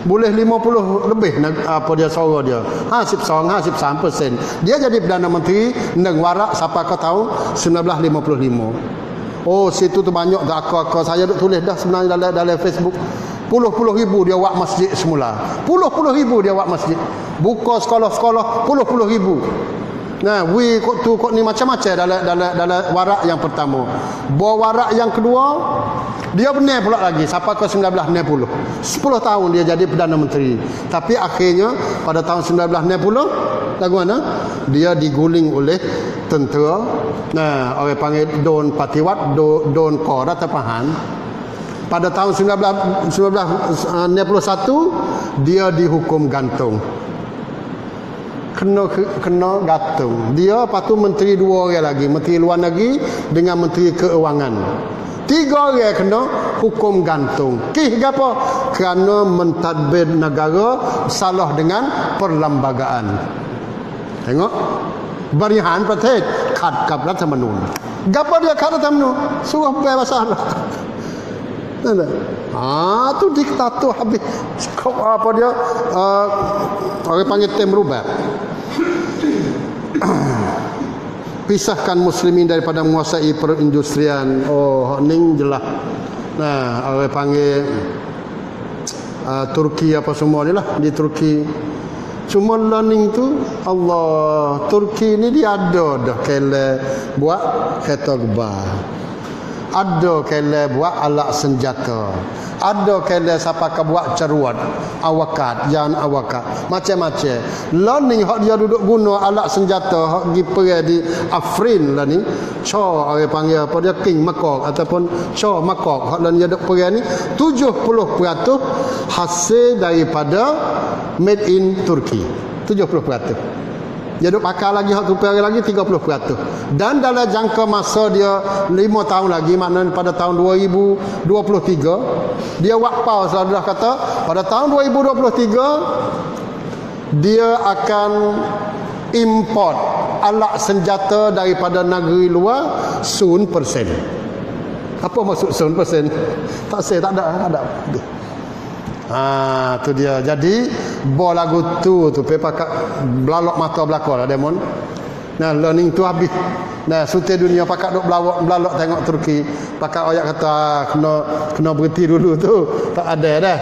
boleh 50 lebih apa dia suara dia. Hasib 53%. Dia jadi Perdana Menteri neng warak sampai ke tahun 1955. Situ tu banyak dah aku saya duk tulis dah sebenarnya dalam Facebook. Puluh ribu dia buat masjid semula. Puluh ribu dia buat masjid. Buka sekolah-sekolah puluh ribu. Nah, kok ni macam-macam dalam warak yang pertama. Warak yang kedua, dia benar pula lagi sampai ke 1960. 10 tahun dia jadi Perdana Menteri. Tapi akhirnya pada tahun 1960 lagu mana? Dia diguling oleh tentera. Nah, orang panggil Don Patiwat, Don Kora Tepahan. Pada tahun 1961 dia dihukum gantung. Kena gantung. Dia lepas tu menteri 2 orang lagi, menteri luar negeri dengan menteri keuangan. 3 orang kena hukum gantung. Kenapa? Kerana mentadbir negara salah dengan perlembagaan. Tengok. Barihan Pratet khadกับรัฐธรรมนูญ. Gapo dia khadรัฐธรรมนูญ? Suruh bayar masalah. Tu diktator habis. Apa dia? Orang panggil tem rubah. Pisahkan muslimin daripada menguasai perindustrian. Ni jelas. Nah, orang panggil Turki apa semua ni lah di Turki. Cuma learning tu Allah, Turki ni dia ada dah kele buat kereta gebah. Ada kele buat alat senjata. Ada kele siapa ke buat caruat, awakat, jalan awakat, macam-macam. Learning hak dia duduk guna alat senjata hak pergi pergi di Afrin lah ni. Cho orang panggil apa dia King Makok ataupun Cho Makok hak lan dia duduk pergi ni 70% hasil daripada made in Turki. 70%. Dia duk pakai lagi hak rupiah lagi 30%. Dan dalam jangka masa dia 5 tahun lagi, maknanya pada tahun 2023 dia wakpau sudah kata pada tahun 2023 dia akan import alat senjata daripada negeri luar 1%. Apa maksud 1%? Tak saya tak ada. Tu dia. Jadi bol lagu tu pakai belalok mata belakang lah demon. Nah, learning tu habis. Nah, sutai dunia pakai duk belalok tengok Turki. Pakai ayat kata kena berhenti dulu tu. Tak ada.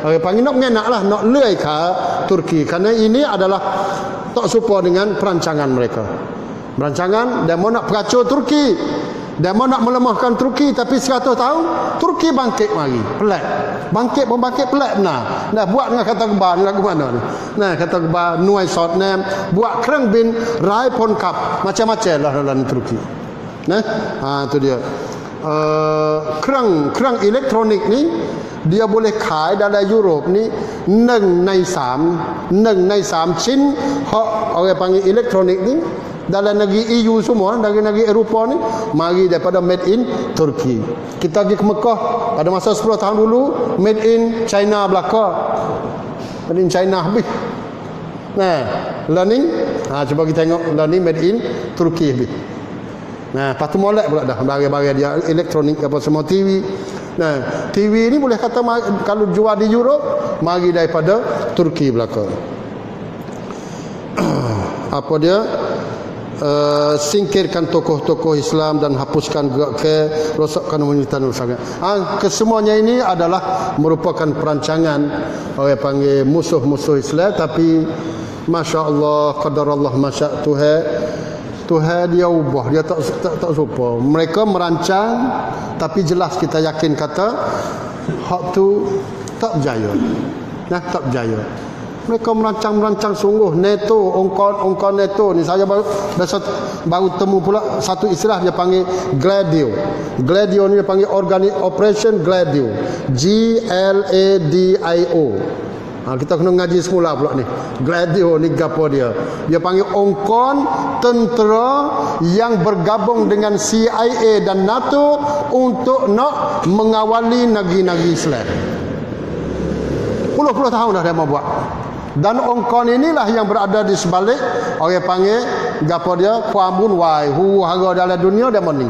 Orang panggil nak mengenak lah, nak lei ke Turki. Kerana ini adalah tak serupa dengan perancangan mereka. Perancangan demon nak peracur Turki. Demo nak melemahkan Turki, tapi 100 tahun Turki bangkit mari. Pelat. Bangkit pelat benar. Nah, buat dengan kata gebah lagu mana ni? Nah, kata gebah Nuai Sot nem buat kerang bin Rai Pon Cup. Macam-macam lah dalam Turki. Nah, tu dia. Kerang elektronik ni dia boleh khai dalam Europe ni 1 ใน 3 ชิ้นhak orang panggil elektronik ni dalam negeri EU semua, dari negeri Eropah ni mari daripada made in Turki. Kita pergi ke Mekah pada masa 10 tahun dulu made in China belaka. Made in China habis. Nah, learning cuba kita tengok learning made in Turki habis. Nah, lepas tu molek pula dah barang-barang dia elektronik apa semua TV. Nah, TV ni boleh kata kalau jual di Europe mari daripada Turki belaka. Apa dia? Singkirkan tokoh-tokoh Islam dan hapuskan gerak ke rosakkan pemerintahan usaha. Kesemuanya ini adalah merupakan perancangan orang panggil musuh-musuh Islam, tapi masya-Allah qadarullah masya Tuhan dia ubah, dia tak serupa. Mereka merancang tapi jelas kita yakin kata hak tu tak berjaya. Nah, tak berjaya. Mereka merancang sungguh. NATO, ongkar NATO ni saya baru temu pula satu istilah dia panggil Gladio. Gladio ni dia panggil Operation Gladio. GLADIO. Kita kena ngaji semula pula ni. Gladio ni gapo dia? Dia panggil ongkon tentera yang bergabung dengan CIA dan NATO untuk nak mengawali negeri-negeri Islam. Puluh-puluh tahun dah dia mau buat. Dan ongkon inilah yang berada di sebalik orang panggil gapo dia? Kuamun wai hu hara dalam dunia dia moning.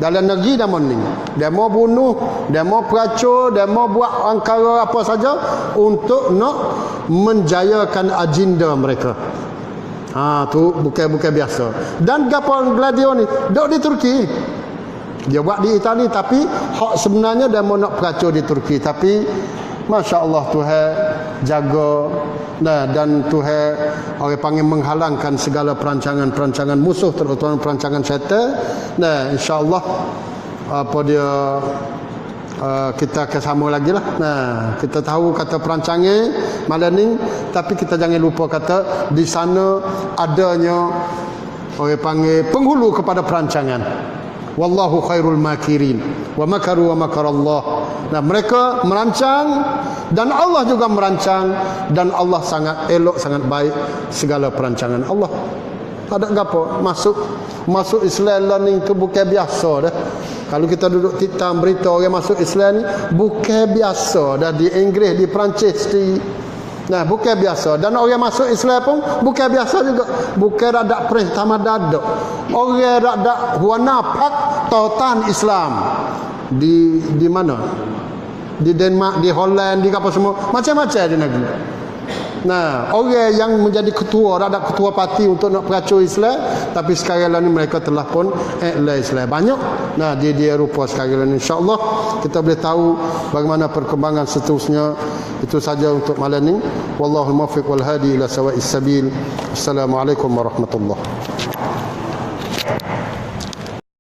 Dalam negeri dia moning. Dia mau bunuh, dia mau peracur, dia mau buat angkara apa saja untuk nak menjayakan agenda mereka. Tu bukan biasa. Dan gapo Gladio ni dok di Turki. Dia buat di Itali tapi hak sebenarnya dia mau nak peracur di Turki, tapi masya-Allah Tuhan jaga dan Tuhan orang panggil menghalangkan segala perancangan-perancangan musuh, terutama perancangan syaitan. Insya-Allah apa dia kita akan sama lagi lah. Kita tahu kata perancangan malam ni, tapi kita jangan lupa kata di sana adanya orang panggil penghulu kepada perancangan. Wallahu khairul makirin wa makaru wa makarallah. Mereka merancang dan Allah juga merancang, dan Allah sangat elok, sangat baik segala perancangan Allah. Tak ada gapo masuk Islam learning tu bukan biasa dah. Kalau kita duduk titam berita orang masuk Islam ni bukan biasa dah, di Inggeris, di Perancis, bukan biasa. Dan orang masuk Islam pun bukan biasa juga. Bukan radak pertama dadak. Orang radak warna pak tautan Islam. Di mana? Di Denmark, di Holland, di apa semua. Macam-macam di negeri. Orang yang menjadi ketua, radak ketua parti untuk nak peracur Islam, tapi sekarang ni mereka telah pun Islam banyak. Di Eropah sekarang ni, insya-Allah kita boleh tahu bagaimana perkembangan seterusnya. Itu saja untuk malam ni. Wallahul muwaffiq wal hadi ila sawa'is sabil. Assalamualaikum warahmatullahi